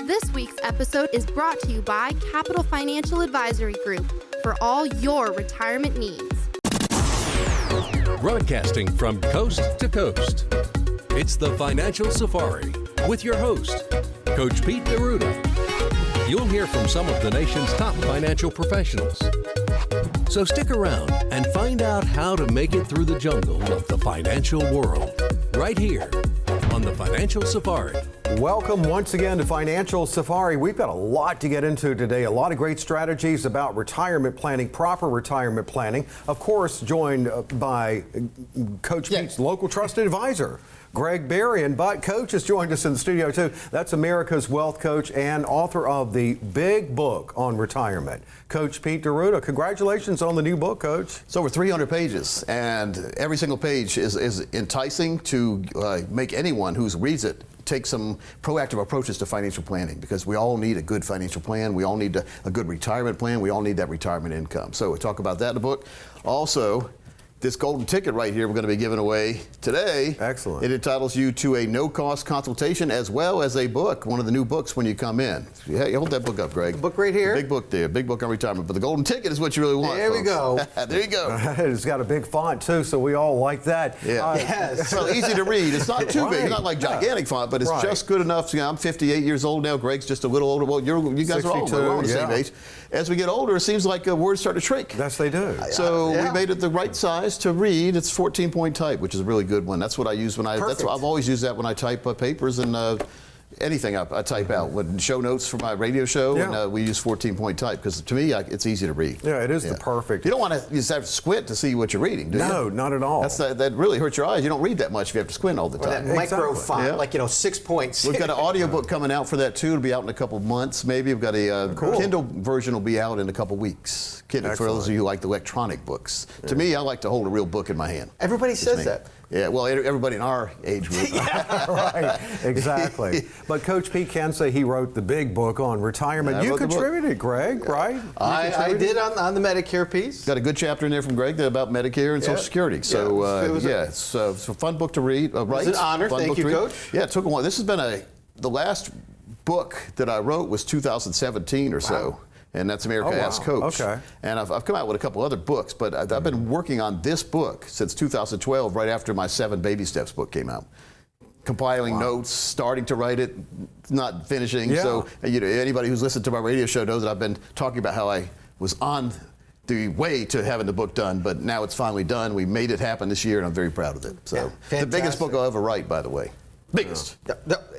This week's episode is brought to you by Capital Financial Advisory Group for all your retirement needs. Broadcasting from coast to coast, it's the Financial Safari with your host, Coach Pete D'Arruda. You'll hear from some of the nation's top financial professionals. So stick around and find out how to make it through the jungle of the financial world, right here on the Financial Safari. Welcome once again to Financial Safari. We've got a lot to get into today, a lot of great strategies about retirement planning, proper retirement planning. Of course, joined by Coach Pete's local trusted advisor, Gregg Berrian. But Coach has joined us in the studio too. That's America's Wealth Coach and author of the big book on retirement, Coach Pete D'Arruda. Congratulations on the new book, Coach. It's over 300 pages, and every single page is enticing to make anyone who reads it take some proactive approaches to financial planning, because we all need a good financial plan. We all need a good retirement plan. We all need that retirement income. So we talk about that in the book. Also, this golden ticket right here we're going to be giving away today. Excellent. It entitles you to a no-cost consultation as well as a book, one of the new books when you come in. Hey, hold that book up, Greg. The book right here. The big book there, big book on retirement. But the golden ticket is what you really want. There we go. There you go. It's got a big font too, so we all like that. Yeah. Yes. Well, easy to read. It's not too big. It's not like gigantic font, but it's just good enough. You know, I'm 58 years old now. Greg's just a little older. Well, you guys are all older. We're all the same age. As we get older, it seems like words start to shrink. Yes, they do. So we made it the right size to read. It's 14-point type, which is a really good one. That's what I use when I've always used that when I type papers and anything I type out. When show notes for my radio show, and we use 14-point type, because to me, it's easy to read. Yeah, it is the perfect. You don't want to just have to squint to see what you're reading, do you? No, not at all. That really hurts your eyes. You don't read that much if you have to squint all the time. Or that micro font, like 6 points. We've got an audiobook coming out for that too. It'll be out in a couple months, maybe. We've got a Kindle version will be out in a couple weeks. Kindle, for those of you who like the electronic books. Yeah. To me, I like to hold a real book in my hand. Everybody says that. Yeah, well, everybody in our age group. Right, exactly. But Coach Pete can say he wrote the big book on retirement. You contributed, Greg, right? I did on the Medicare piece. Got a good chapter in there from Greg about Medicare and Social Security. So, it's a fun book to read. It was an honor. Thank you, Coach. Yeah, it took a while. This has been the last book that I wrote was 2017 or so. And that's America Ask Coach. Okay. And I've come out with a couple other books, but I've been working on this book since 2012, right after my 7 Baby Steps book came out. Compiling notes, starting to write it, not finishing. Yeah. So anybody who's listened to my radio show knows that I've been talking about how I was on the way to having the book done, but now it's finally done. We made it happen this year, and I'm very proud of it. So the biggest book I'll ever write, by the way. Biggest.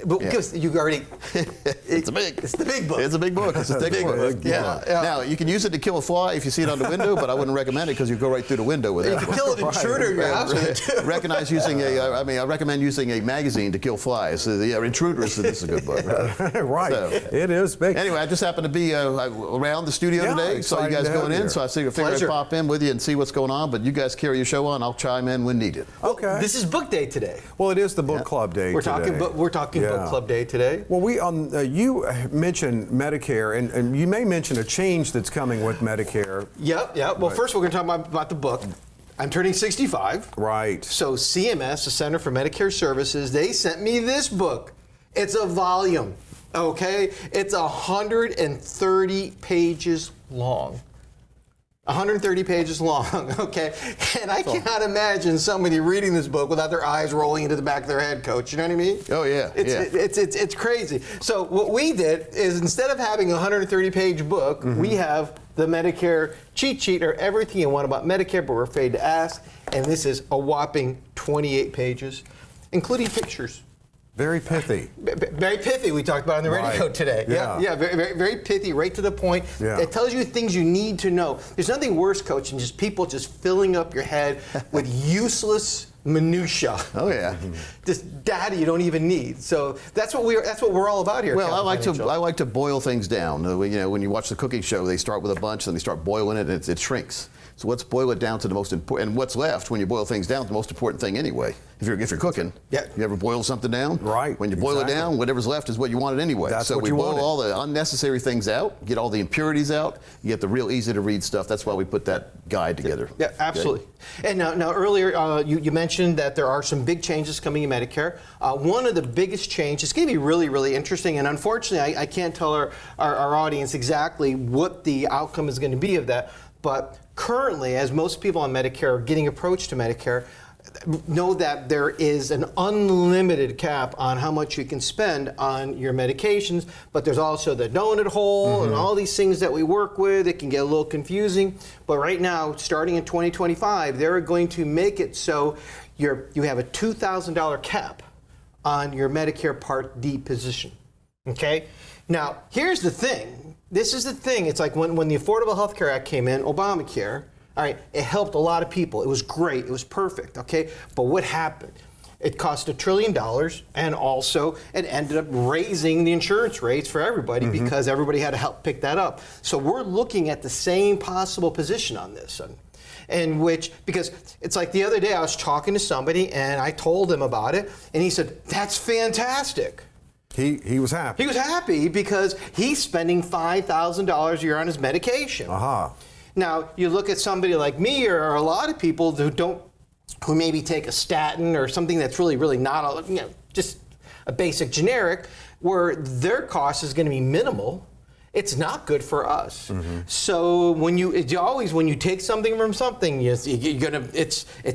Because you already. It's the big book. It's a big book. It's a thick book. Yeah. Now you can use it to kill a fly if you see it on the window, but I wouldn't recommend it because you go right through the window with it. You can kill an intruder in your house with it too. I recommend using a magazine to kill flies. Intruders. This is a good book. Right. So, it is big. Anyway, I just happened to be around the studio today. Saw you guys going in, so I figured I'd pop in with you and see what's going on. But you guys carry your show on. I'll chime in when needed. Okay. This is book day today. Well, it is the book club day. We're talking book club day today. Well, you mentioned Medicare, and you may mention a change that's coming with Medicare. Yeah. Well, first we're going to talk about the book. I'm turning 65. Right. So CMS, the Center for Medicare Services, they sent me this book. It's a volume, okay? It's 130 pages long. 130 pages long, okay? And I cannot imagine somebody reading this book without their eyes rolling into the back of their head, Coach. You know what I mean? Oh, yeah. It's crazy. So what we did is, instead of having a 130-page book, we have the Medicare cheat sheet, or everything you want about Medicare, but we're afraid to ask. And this is a whopping 28 pages, including pictures. Very pithy. Very pithy, we talked about on the radio today. Yeah, very pithy, right to the point. Yeah. It tells you things you need to know. There's nothing worse, Coach, than just people just filling up your head with useless minutia. Oh yeah, just data you don't even need. So that's what we're all about here. Well, I like to boil things down. When you watch the cooking show, they start with a bunch, then they start boiling it, and it shrinks. So let's boil it down to the most important, and what's left when you boil things down, the most important thing anyway. If you're cooking, Yeah. you ever boil something down? Right, When you boil it down, whatever's left is what you wanted anyway. That's so what we you boil wanted. all the unnecessary things out, get all the impurities out, you get the real easy to read stuff. That's why we put that guide together. Yeah, absolutely. Okay? And now earlier you mentioned that there are some big changes coming in Medicare. One of the biggest changes, it's going to be really, really interesting, and unfortunately I can't tell our audience exactly what the outcome is going to be of that, but currently, as most people on Medicare are getting approached to Medicare, know that there is an unlimited cap on how much you can spend on your medications, but there's also the donut hole and all these things that we work with. It can get a little confusing, but right now, starting in 2025, they're going to make it so you have a $2,000 cap on your Medicare Part D position, okay? Now, here's the thing. This is the thing. It's like when the Affordable Health Care Act came in, Obamacare, all right, it helped a lot of people. It was great. It was perfect, okay? But what happened? It cost $1 trillion, and also it ended up raising the insurance rates for everybody because everybody had to help pick that up. So we're looking at the same possible position on this. In which, because it's like the other day I was talking to somebody and I told him about it, and he said, that's fantastic. He was happy. He was happy because he's spending $5,000 a year on his medication. Now, you look at somebody like me or a lot of people who maybe take a statin or something that's really, really not, just a basic generic, where their cost is going to be minimal. It's not good for us. So when you take something from something, it's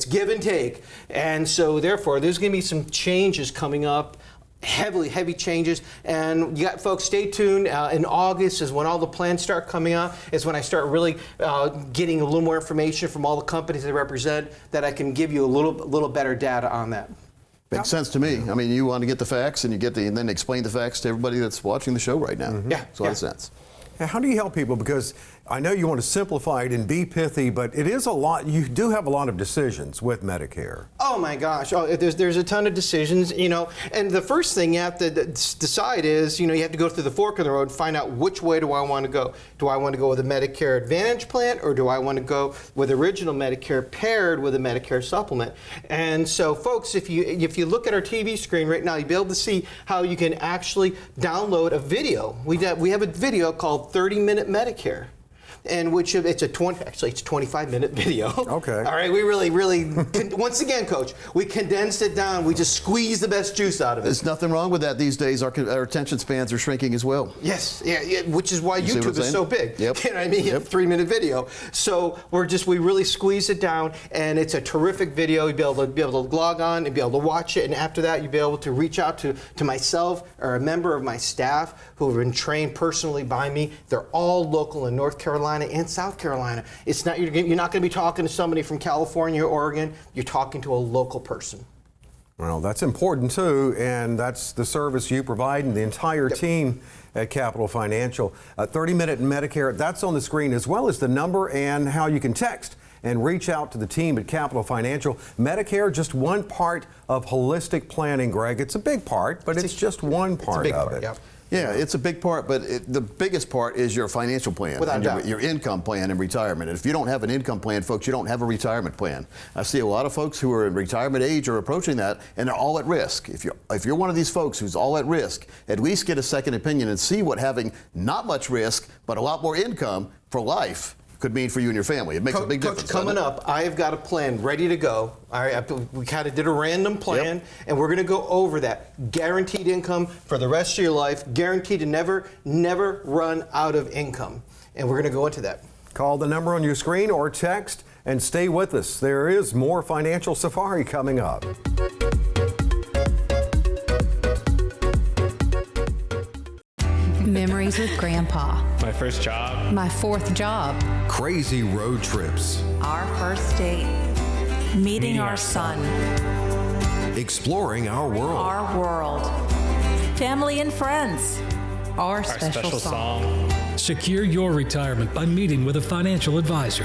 give and take, and so therefore there's going to be some changes coming up. Heavy changes, and you got folks, stay tuned. In August is when all the plans start coming out, is when I start really getting a little more information from all the companies they represent, that I can give you a little better data on that. Makes sense to me. I mean, you want to get the facts, and and then explain the facts to everybody that's watching the show right now. Yeah, it's a lot of sense. How do you help people? Because I know you want to simplify it and be pithy, but it is a lot. You do have a lot of decisions with Medicare. Oh my gosh! Oh, there's a ton of decisions, And the first thing you have to decide is, you have to go through the fork in the road, find out which way do I want to go. Do I want to go with a Medicare Advantage plan, or do I want to go with original Medicare paired with a Medicare supplement? And so, folks, if you look at our TV screen right now, you'll be able to see how you can actually download a video. We have a video called 30-Minute Medicare. in which it's a 25-minute video. Okay. All right, we really, once again, Coach, we condensed it down. We just squeezed the best juice out of it. There's nothing wrong with that these days. Our attention spans are shrinking as well. Yes, yeah, which is why You see what YouTube I'm is so saying? big. Yep. You know what I mean? Yep. 3-minute video. So we really squeeze it down, and it's a terrific video. You'll be able to log on and be able to watch it, and after that, you'll be able to reach out to myself or a member of my staff who have been trained personally by me. They're all local in North Carolina and South Carolina. It's not you're not going to be talking to somebody from California or Oregon. You're talking to a local person. Well, that's important too, and that's the service you provide and the entire team at Capital Financial. 30-minute Medicare, that's on the screen, as well as the number and how you can text and reach out to the team at Capital Financial. Medicare, just one part of holistic planning, Greg. It's a big part, but it's just one part of it. Yep. Yeah, it's a big part, but the biggest part is your financial plan, Without and doubt. your income plan and retirement. And if you don't have an income plan, folks, you don't have a retirement plan. I see a lot of folks who are in retirement age or approaching that, and they're all at risk. If you're one of these folks who's all at risk, at least get a second opinion and see what having not much risk but a lot more income for life could mean for you and your family. It makes a big difference. Coming up, I have got a plan ready to go. All right, we kind of did a random plan, and we're going to go over that. Guaranteed income for the rest of your life, guaranteed to never run out of income. And we're going to go into that. Call the number on your screen or text and stay with us. There is more Financial Safari coming up. Memories with Grandpa. My first job. My fourth job. Crazy road trips. Our first date. Meeting our son. Exploring our world. Our world. Family and friends. Our Our special song. song. Secure your retirement by meeting with a financial advisor.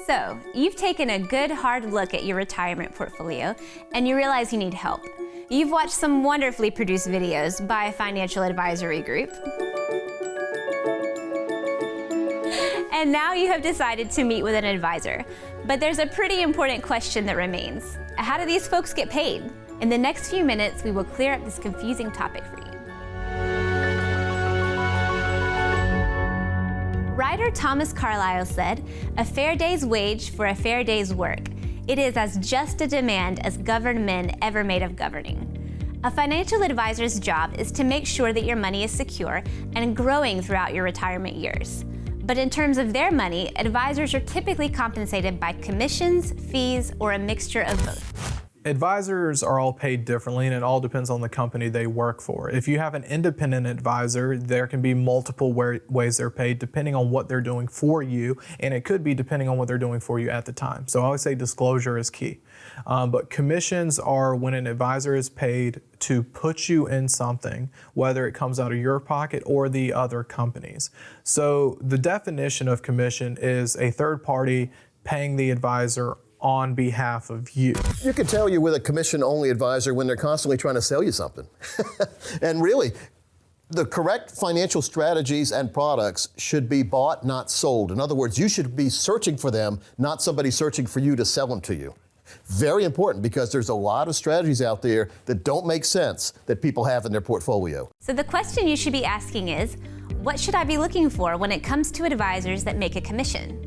So, you've taken a good hard look at your retirement portfolio and you realize you need help. You've watched some wonderfully produced videos by a financial advisory group. And now you have decided to meet with an advisor. But there's a pretty important question that remains. How do these folks get paid? In the next few minutes, we will clear up this confusing topic for you. Writer Thomas Carlyle said, "A fair day's wage for a fair day's work. It is as just a demand as governed men ever made of governing." A financial advisor's job is to make sure that your money is secure and growing throughout your retirement years. But in terms of their money, advisors are typically compensated by commissions, fees, or a mixture of both. Advisors are all paid differently, and it all depends on the company they work for. If you have an independent advisor, there can be multiple ways they're paid depending on what they're doing for you, and it could be depending on what they're doing for you at the time. So I always say disclosure is key. But commissions are when an advisor is paid to put you in something, whether it comes out of your pocket or the other companies. So the definition of commission is a third party paying the advisor on behalf of you. You can tell you're with a commission-only advisor when they're constantly trying to sell you something. And really, the correct financial strategies and products should be bought, not sold. In other words, you should be searching for them, not somebody searching for you to sell them to you. Very important, because there's a lot of strategies out there that don't make sense that people have in their portfolio. So the question you should be asking is, what should I be looking for when it comes to advisors that make a commission?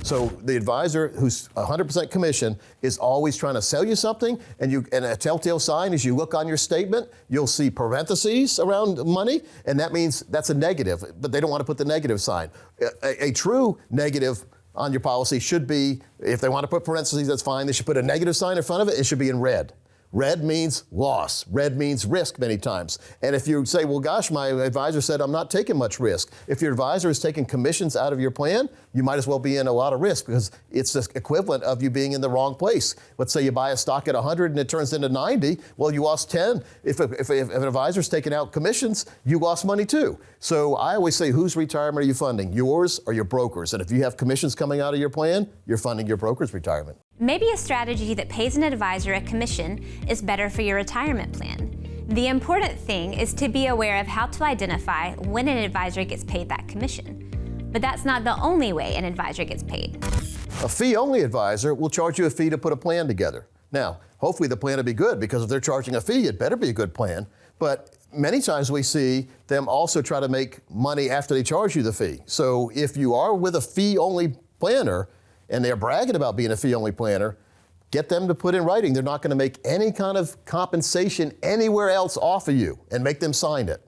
So the advisor who's 100% commission is always trying to sell you something, and a telltale sign is you look on your statement, you'll see parentheses around money, and that means that's a negative, but they don't want to put the negative sign. A true negative on your policy should be, if they want to put parentheses, that's fine. They should put a negative sign in front of it. It should be in red. Red means loss. Red means risk many times. And if you say, well, gosh, my advisor said I'm not taking much risk. If your advisor is taking commissions out of your plan, you might as well be in a lot of risk, because it's the equivalent of you being in the wrong place. Let's say you buy a stock at 100 and it turns into 90. Well, you lost 10. If an advisor's taking out commissions, you lost money too. So I always say, whose retirement are you funding? Yours or your broker's? And if you have commissions coming out of your plan, you're funding your broker's retirement. Maybe a strategy that pays an advisor a commission is better for your retirement plan. The important thing is to be aware of how to identify when an advisor gets paid that commission. But that's not the only way an advisor gets paid. A fee-only advisor will charge you a fee to put a plan together. Now, hopefully the plan will be good, because if they're charging a fee, it better be a good plan. But many times we see them also try to make money after they charge you the fee. So if you are with a fee-only planner, and they're bragging about being a fee-only planner, get them to put in writing they're not going to make any kind of compensation anywhere else off of you, and make them sign it.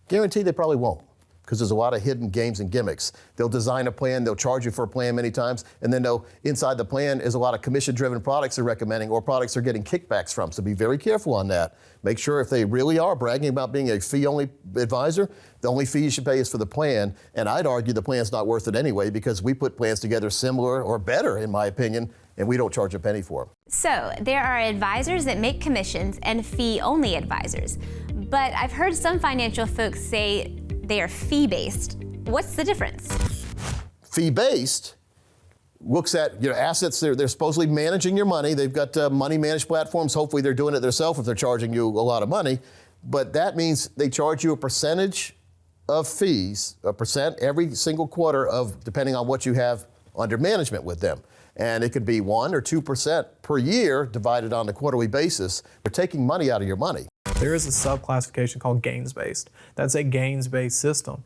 Guarantee they probably won't, because there's a lot of hidden games and gimmicks. They'll design a plan, they'll charge you for a plan many times, and then inside the plan is a lot of commission-driven products they're recommending, or products they're getting kickbacks from. So be very careful on that. Make sure if they really are bragging about being a fee-only advisor, the only fee you should pay is for the plan. And I'd argue the plan's not worth it anyway, because we put plans together similar or better, in my opinion, and we don't charge a penny for them. So there are advisors that make commissions and fee-only advisors. But I've heard some financial folks say they are fee-based. What's the difference? Fee-based looks at your assets. They're supposedly managing your money. They've got money managed platforms. Hopefully they're doing it themselves if they're charging you a lot of money. But that means they charge you a percentage of fees, a percent every single quarter, depending on what you have under management with them. And it could be 1 or 2% per year divided on a quarterly basis. They're taking money out of your money. There is a subclassification called gains-based. That's a gains-based system,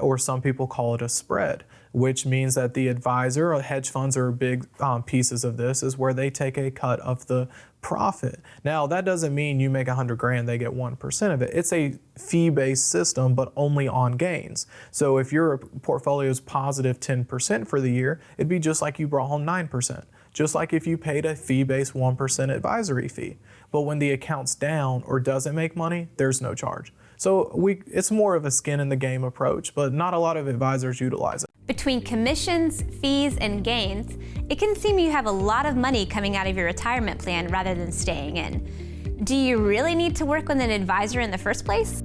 or some people call it a spread, which means that the advisor, or hedge funds are big pieces of this, is where they take a cut of the profit. Now, that doesn't mean you make $100,000, they get 1% of it. It's a fee-based system, but only on gains. So if your portfolio is positive 10% for the year, it'd be just like you brought home 9%. Just like if you paid a fee-based 1% advisory fee. But when the account's down or doesn't make money, there's no charge. So it's more of a skin in the game approach, but not a lot of advisors utilize it. Between commissions, fees, and gains, it can seem you have a lot of money coming out of your retirement plan rather than staying in. Do you really need to work with an advisor in the first place?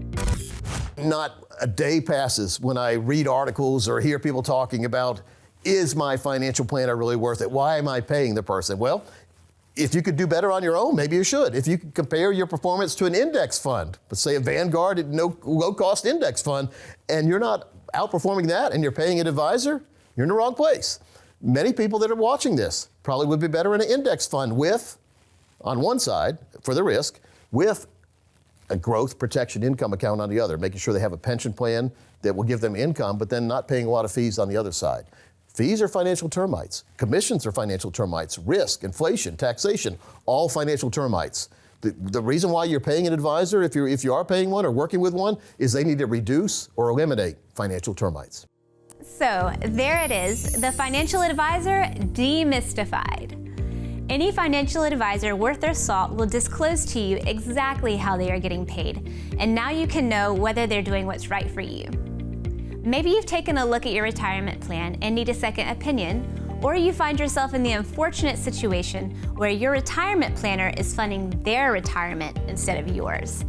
Not a day passes when I read articles or hear people talking about is my financial planner really worth it? Why am I paying the person? Well, if you could do better on your own, maybe you should. If you could compare your performance to an index fund, let's say a Vanguard low-cost index fund, and you're not outperforming that and you're paying an advisor, you're in the wrong place. Many people that are watching this probably would be better in an index fund with, on one side, for the risk, with a growth protection income account on the other, making sure they have a pension plan that will give them income, but then not paying a lot of fees on the other side. Fees are financial termites. Commissions are financial termites. Risk, inflation, taxation, all financial termites. The reason why you're paying an advisor, if you are paying one or working with one, is they need to reduce or eliminate financial termites. So there it is, the financial advisor demystified. Any financial advisor worth their salt will disclose to you exactly how they are getting paid, and now you can know whether they're doing what's right for you. Maybe you've taken a look at your retirement plan and need a second opinion, or you find yourself in the unfortunate situation where your retirement planner is funding their retirement instead of yours.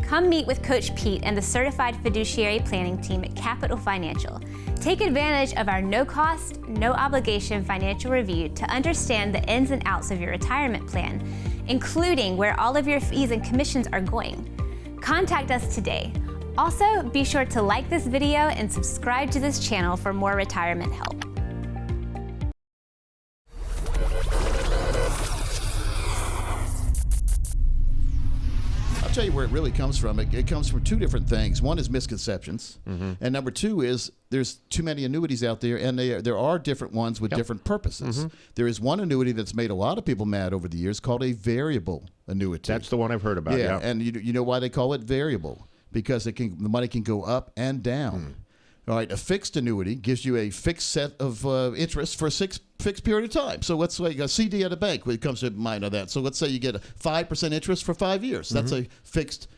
Come meet with Coach Pete and the Certified Fiduciary Planning Team at Capital Financial. Take advantage of our no-cost, no-obligation financial review to understand the ins and outs of your retirement plan, including where all of your fees and commissions are going. Contact us today. Also, be sure to like this video and subscribe to this channel for more retirement help. I'll tell you where it really comes from. It comes from two different things. One is misconceptions, and number two is there's too many annuities out there, and there are different ones with different purposes. There is one annuity that's made a lot of people mad over the years called a variable annuity. That's the one I've heard about. Yeah, and you know why they call it variable? Because the money can go up and down. All right, a fixed annuity gives you a fixed set of interest for a fixed period of time. So let's say a CD at a bank when it comes to mind on that. So let's say you get a 5% interest for 5 years. That's a fixed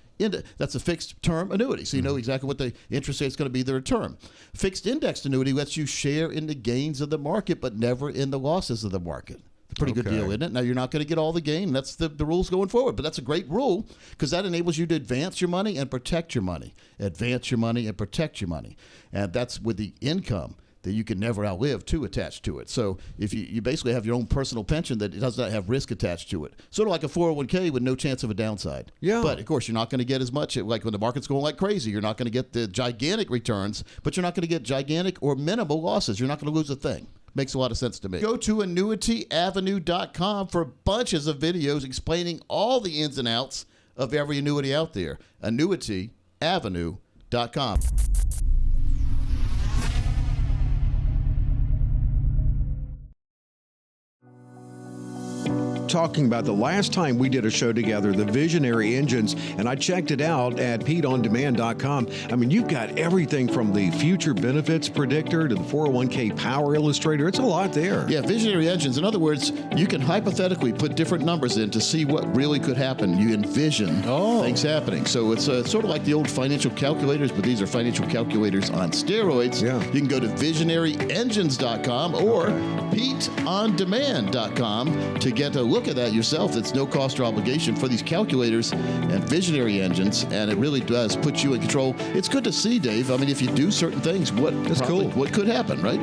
term annuity. So you know exactly what the interest rate is going to be their term. Fixed indexed annuity lets you share in the gains of the market, but never in the losses of the market. Pretty good deal, isn't it? Now, you're not going to get all the gain. That's the rules going forward. But that's a great rule because that enables you to advance your money and protect your money. Advance your money and protect your money. And that's with the income that you can never outlive too attached to it. So if you basically have your own personal pension that does not have risk attached to it. Sort of like a 401k with no chance of a downside. Yeah. But, of course, you're not going to get as much. Like when the market's going like crazy, you're not going to get the gigantic returns, but you're not going to get gigantic or minimal losses. You're not going to lose a thing. Makes a lot of sense to me. Go to annuityavenue.com for bunches of videos explaining all the ins and outs of every annuity out there. Annuityavenue.com. Talking about the last time we did a show together, the Visionary Engines, and I checked it out at PeteOnDemand.com. I mean, you've got everything from the future benefits predictor to the 401k power illustrator. It's a lot there. Yeah, Visionary Engines. In other words, you can hypothetically put different numbers in to see what really could happen. You envision things happening. So it's sort of like the old financial calculators, but these are financial calculators on steroids. Yeah. You can go to visionaryengines.com or PeteOnDemand.com to get a look at that yourself. It's no cost or obligation for these calculators and visionary engines, and it really does put you in control. It's good to see, Dave. I mean, if you do certain things, what could happen, right?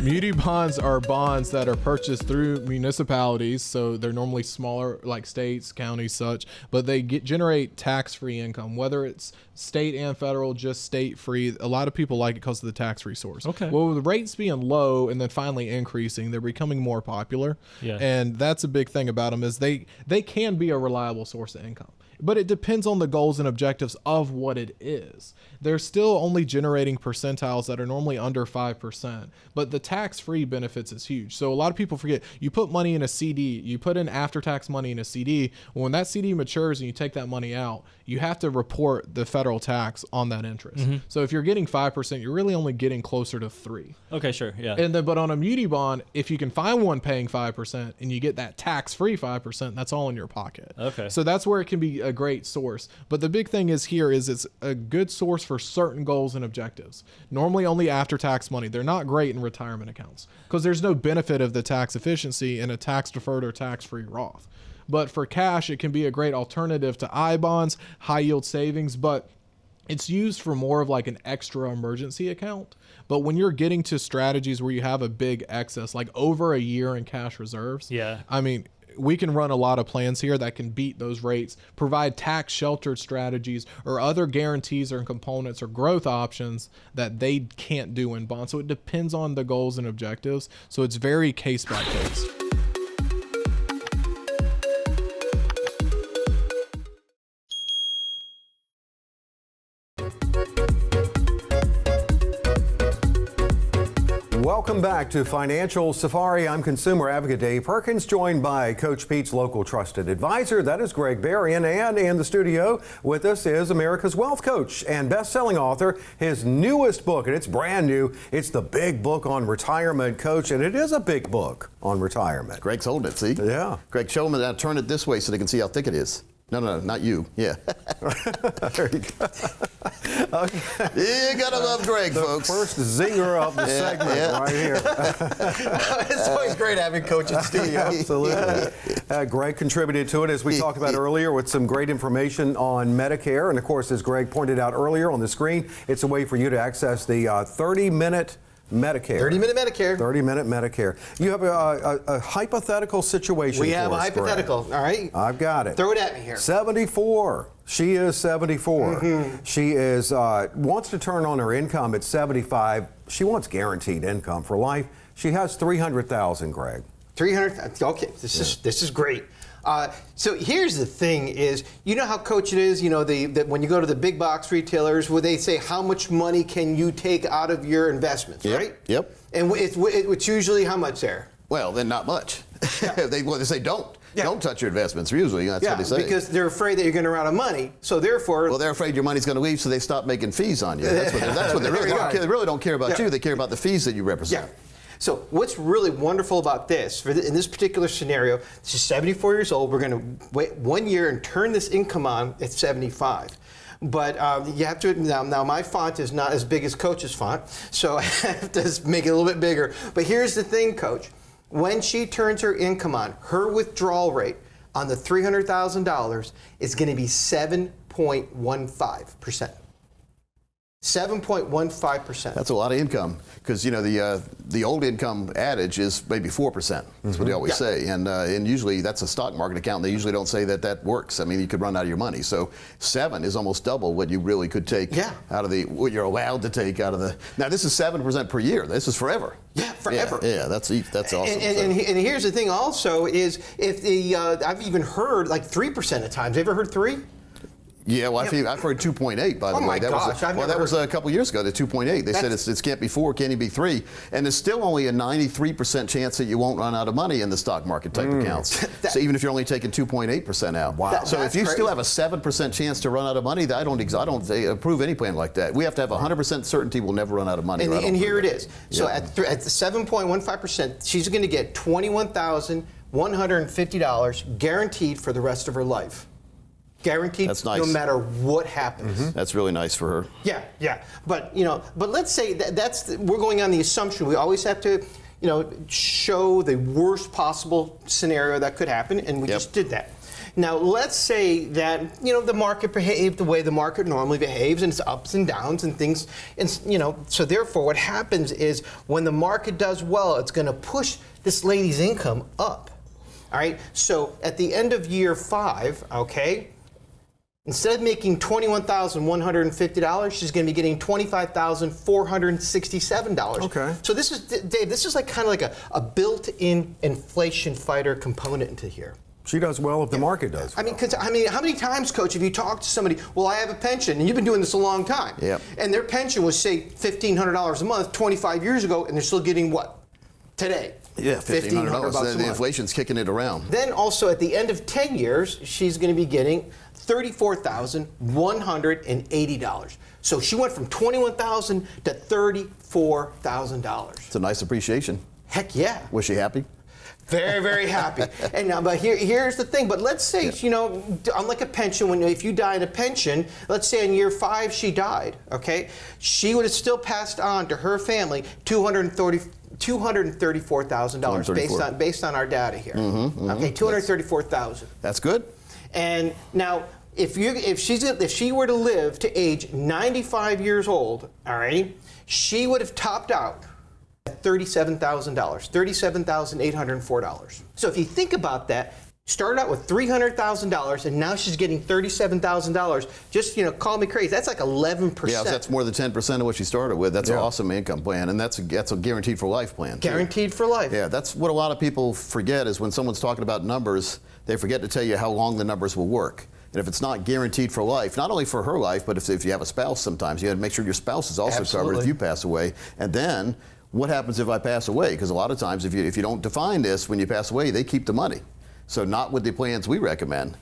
Muni bonds are bonds that are purchased through municipalities, so they're normally smaller, like states, counties, such, but they generate tax-free income, whether it's state and federal, just state-free. A lot of people like it because of the tax-free source. Okay. Well, with the rates being low and then finally increasing, they're becoming more popular. Yeah. And that's a big thing about them is they can be a reliable source of income. But it depends on the goals and objectives of what it is. They're still only generating percentiles that are normally under 5%, but the tax-free benefits is huge. So a lot of people forget, you put money in a CD, you put in after-tax money in a CD. When that CD matures and you take that money out, you have to report the federal tax on that interest. So if you're getting 5%, you're really only getting closer to 3. Okay, sure, yeah. And then, but on a muni bond, if you can find one paying 5% and you get that tax-free 5%, that's all in your pocket. Okay. So that's where it can be a great source. But the big thing is here is it's a good source for certain goals and objectives. Normally only after-tax money. They're not great in retirement accounts because there's no benefit of the tax efficiency in a tax-deferred or tax-free Roth. But for cash, it can be a great alternative to I bonds, high yield savings, but it's used for more of like an extra emergency account. But when you're getting to strategies where you have a big excess, like over a year in cash reserves, I mean, we can run a lot of plans here that can beat those rates, provide tax sheltered strategies or other guarantees or components or growth options that they can't do in bonds. So it depends on the goals and objectives. So it's very case by case. Welcome back to Financial Safari. I'm consumer advocate Dave Perkins, joined by Coach Pete's local trusted advisor. That is Gregg Berrian. And in the studio with us is America's Wealth Coach and best-selling author. His newest book, and it's brand new. It's the big book on retirement, Coach, and it is a big book on retirement. Gregg's holding it, see? Yeah. Greg, show them that. Turn it this way so they can see how thick it is. No, not you. Yeah. There you go. Okay. You gotta love Gregg, folks. First zinger of the segment right here. It's always great having Coach in the studio. Absolutely. Gregg contributed to it, as we talked about earlier, with some great information on Medicare. And of course, as Gregg pointed out earlier on the screen, it's a way for you to access the 30-minute Medicare. 30-minute Medicare. 30-minute Medicare. You have a hypothetical situation. We have for a us, hypothetical. Greg. All right. I've got it. Throw it at me here. 74. She is 74. Mm-hmm. She is wants to turn on her income at 75. She wants guaranteed income for life. She has $300,000, Greg. 300. Okay. This is great. So here's the thing: is you know how Coach it is. You know when you go to the big box retailers, where they say how much money can you take out of your investments, right? Yep. And it's usually how much there? Well, then not much. Yeah. they say don't touch your investments. Usually, that's what they say. Because they're afraid that you're going to run out of money. So therefore, well, they're afraid your money's going to leave, so they stop making fees on you. That's what they really don't care. They really don't care about you. They care about the fees that you represent. Yeah. So what's really wonderful about this, in this particular scenario, she's 74 years old. We're going to wait 1 year and turn this income on at 75. But you have to, now my font is not as big as Coach's font, so I have to make it a little bit bigger. But here's the thing, Coach. When she turns her income on, her withdrawal rate on the $300,000 is going to be 7.15%. 7.15%. That's a lot of income, because the old income adage is maybe 4%. That's what they always say, and usually that's a stock market account. They usually don't say that works. I mean, you could run out of your money. So 7 is almost double what you really could take out of what you're allowed to take out of the. Now this is 7% per year. This is forever. Yeah, forever. Yeah, that's awesome. And here's the thing also is if I've even heard like 3% at times. Have you ever heard 3? Yeah, well, I've heard 2.8, by the way. Oh my gosh! That was a couple years ago, the 2.8. They said it can't be 4, can't even be 3. And there's still only a 93% chance that you won't run out of money in the stock market type accounts. So even if you're only taking 2.8% out. Wow. So if you still have a 7% chance to run out of money, I don't approve any plan like that. We have to have 100% certainty we'll never run out of money. And here it is. So at the 7.15%, she's going to get $21,150 guaranteed for the rest of her life. Guaranteed. That's nice. No matter what happens. That's really nice for her. Yeah. But let's say we're going on the assumption we always have to, show the worst possible scenario that could happen, and we just did that. Now let's say that the market behaved the way the market normally behaves, and it's ups and downs and things, and so therefore what happens is when the market does well, it's going to push this lady's income up. All right. So at the end of year 5, okay. Instead of making $21,150, she's going to be getting $25,467. Okay. So this is, Dave, this is like kind of like a built-in inflation fighter component into here. She does well if the market does well. I mean, how many times, Coach, have you talked to somebody, well, I have a pension, and you've been doing this a long time. Yep. And their pension was, say, $1,500 a month 25 years ago, and they're still getting what? Today. Yeah, $1,500 bucks a the month. inflation's kicking it around. Then also at the end of 10 years, she's going to be getting $34,180. So she went from $21,000 to $34,000. It's a nice appreciation. Heck yeah. Was she happy? Very, very happy. And now, but here's the thing. But let's say, unlike a pension, if you die in a pension, let's say in year 5 she died, okay? She would have still passed on to her family $234,000 based on our data here. Okay, $234,000. That's good. And now, if she were to live to age 95 years old, all right, she would have topped out at $37,000, $37,804. So if you think about that, started out with $300,000 and now she's getting $37,000. Just, call me crazy. That's like 11%. Yeah, that's more than 10% of what she started with. That's an awesome income plan, and that's a guaranteed for life plan, too. Guaranteed for life. Yeah, that's what a lot of people forget is when someone's talking about numbers, they forget to tell you how long the numbers will work. And if it's not guaranteed for life, not only for her life, but if you have a spouse sometimes, you have to make sure your spouse is also covered if you pass away. And then, what happens if I pass away? Because a lot of times, if you don't define this, when you pass away, they keep the money. So not with the plans we recommend.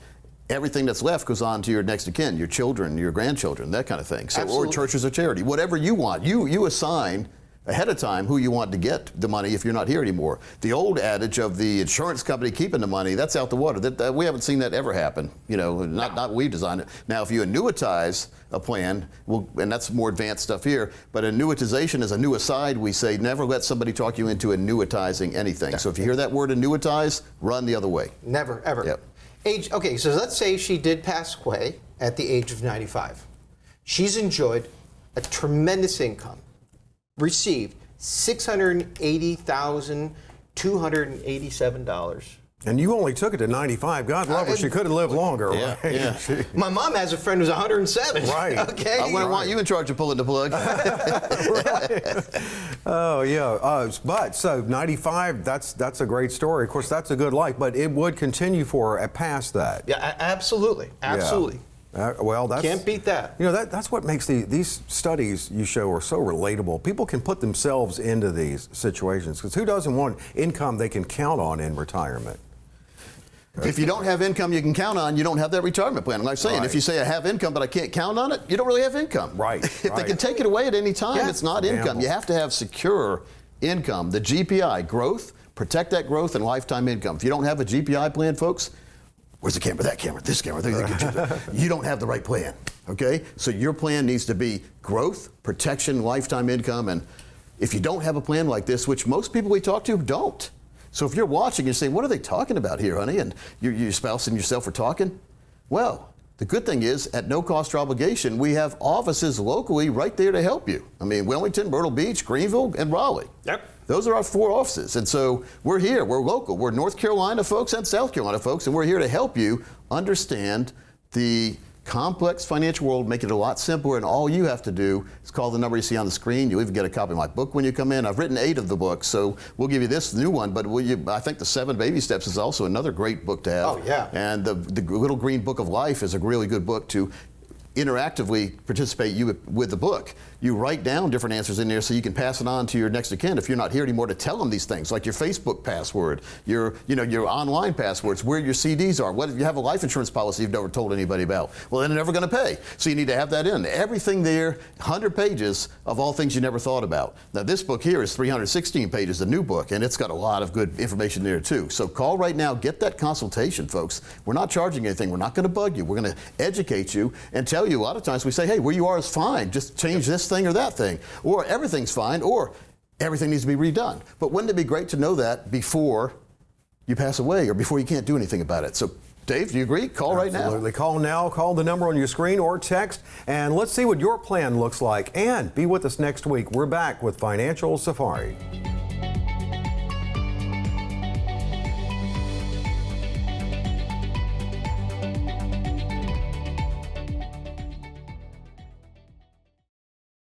Everything that's left goes on to your next of kin, your children, your grandchildren, that kind of thing. So, or churches or charity, whatever you want. You assign ahead of time who you want to get the money if you're not here anymore. The old adage of the insurance company keeping the money, that's out the water. That we haven't seen that ever happen. Not we designed it. Now, if you annuitize a plan, and that's more advanced stuff here, but annuitization is a new aside. We say never let somebody talk you into annuitizing anything. So if you hear that word annuitize, run the other way. Never, ever. Yep. Okay, so let's say she did pass away at the age of 95. She's enjoyed a tremendous income. Received $680,287. And you only took it to 95. God love her. She could have lived longer. Yeah, right? yeah. My mom has a friend who's 107. Right. Okay. I wouldn't want you in charge of pulling the plug. Right. Oh, yeah. But so 95, that's a great story. Of course, that's a good life, but it would continue for her past that. Yeah, absolutely. Absolutely. Yeah. Well, that's can't beat that. That's what makes these studies you show are so relatable. People can put themselves into these situations because who doesn't want income they can count on in retirement? If you don't have income you can count on, you don't have that retirement plan. Like I'm saying, if you say I have income but I can't count on it, you don't really have income. Right. If they can take it away at any time, it's not income. You have to have secure income. The GPI, growth, protect that growth and lifetime income. If you don't have a GPI plan, folks, where's the camera, that camera, this camera, you don't have the right plan, okay? So your plan needs to be growth, protection, lifetime income, and if you don't have a plan like this, which most people we talk to don't. So if you're watching and saying, what are they talking about here, honey? And your spouse and yourself are talking. Well, the good thing is, at no cost or obligation, we have offices locally right there to help you. I mean, Wilmington, Myrtle Beach, Greenville, and Raleigh. Yep. Those are our 4 offices. And so we're here, we're local. We're North Carolina folks and South Carolina folks, and we're here to help you understand the complex financial world, make it a lot simpler, and all you have to do is call the number you see on the screen. You'll even get a copy of my book when you come in. I've written 8 of the books, so we'll give you this new one, but I think the 7 Baby Steps is also another great book to have. Oh, yeah. And the Little Green Book of Life is a really good book to interactively participate with the book. You write down different answers in there so you can pass it on to your next of kin if you're not here anymore to tell them these things, like your Facebook password, your online passwords, where your CDs are. What if you have a life insurance policy you've never told anybody about? Well, then they're never going to pay. So you need to have that in. Everything there, 100 pages of all things you never thought about. Now this book here is 316 pages, the new book, and it's got a lot of good information there too. So call right now, get that consultation, folks. We're not charging anything. We're not going to bug you. We're going to educate you and tell you. A lot of times we say, hey, where you are is fine. Just change this thing or that thing. Or everything's fine, or everything needs to be redone. But wouldn't it be great to know that before you pass away or before you can't do anything about it? So, Dave, do you agree? Call right now. Absolutely. Call now. Call the number on your screen or text, and let's see what your plan looks like. And be with us next week. We're back with Financial Safari.